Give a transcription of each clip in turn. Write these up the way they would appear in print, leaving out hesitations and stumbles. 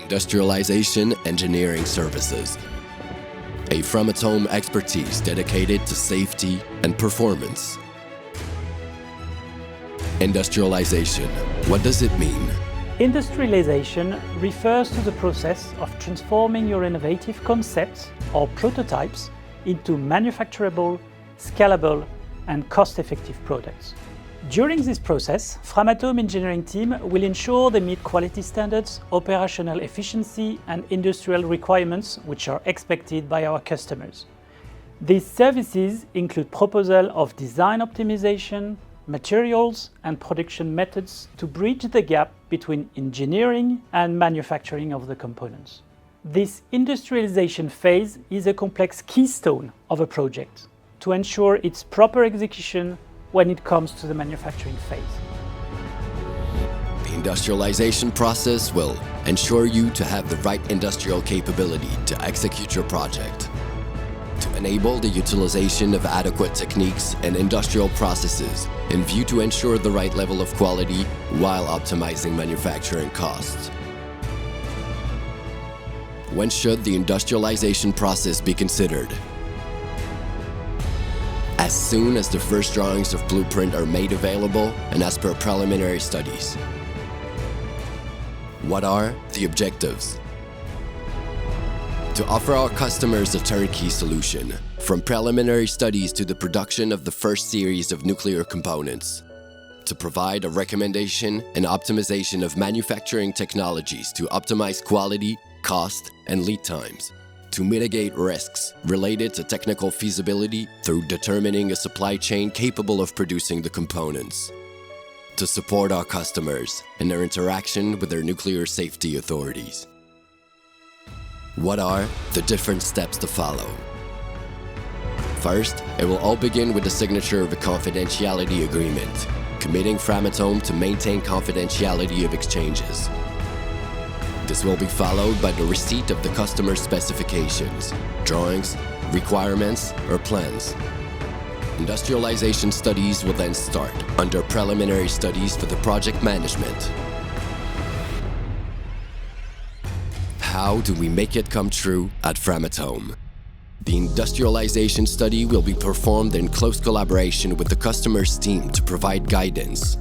Industrialization engineering services. A Framatome expertise dedicated to safety and performance. Industrialization, what does it mean? Industrialization refers to the process of transforming your innovative concepts or prototypes into manufacturable, scalable, and cost-effective products. During this process, Framatome engineering team will ensure they meet quality standards, operational efficiency, and industrial requirements which are expected by our customers. These services include proposal of design optimization, materials, and production methods to bridge the gap between engineering and manufacturing of the components. This industrialization phase is a complex keystone of a project to ensure its proper execution when it comes to the manufacturing phase. The industrialization process will ensure you to have the right industrial capability to execute your project, to enable the utilization of adequate techniques and industrial processes in view to ensure the right level of quality while optimizing manufacturing costs. When should the industrialization process be considered? As soon as the first drawings of blueprint are made available and as per preliminary studies. What are the objectives? To offer our customers a turnkey solution, from preliminary studies to the production of the first series of nuclear components. To provide a recommendation and optimization of manufacturing technologies to optimize quality, cost, and lead times. To mitigate risks related to technical feasibility through determining a supply chain capable of producing the components. To support our customers in their interaction with their nuclear safety authorities. What are the different steps to follow? First, it will all begin with the signature of a confidentiality agreement, committing Framatome to maintain confidentiality of exchanges. This will be followed by the receipt of the customer's specifications, drawings, requirements, or plans. Industrialization studies will then start under preliminary studies for the project management. How do we make it come true at Framatome? The industrialization study will be performed in close collaboration with the customer's team to provide guidance.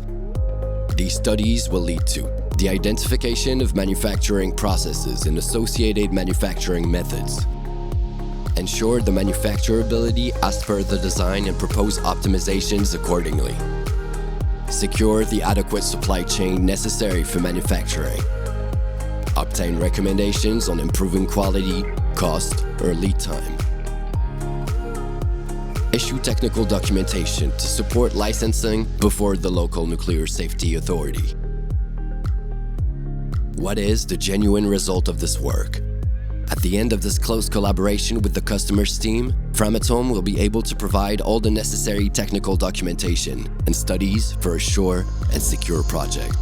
These studies will lead to the identification of manufacturing processes and associated manufacturing methods. Ensure the manufacturability as per the design and propose optimizations accordingly. Secure the adequate supply chain necessary for manufacturing. Obtain recommendations on improving quality, cost, or lead time. Issue technical documentation to support licensing before the local nuclear safety authority. What is the genuine result of this work? At the end of this close collaboration with the customer's team, Framatome will be able to provide all the necessary technical documentation and studies for a sure and secure project.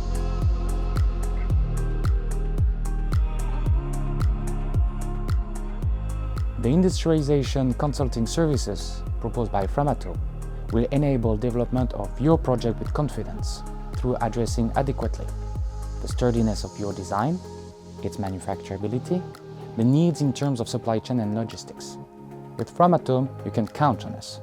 The industrialization consulting services proposed by Framatome will enable development of your project with confidence through addressing adequately the sturdiness of your design, its manufacturability, the needs in terms of supply chain and logistics. With Framatome, you can count on us.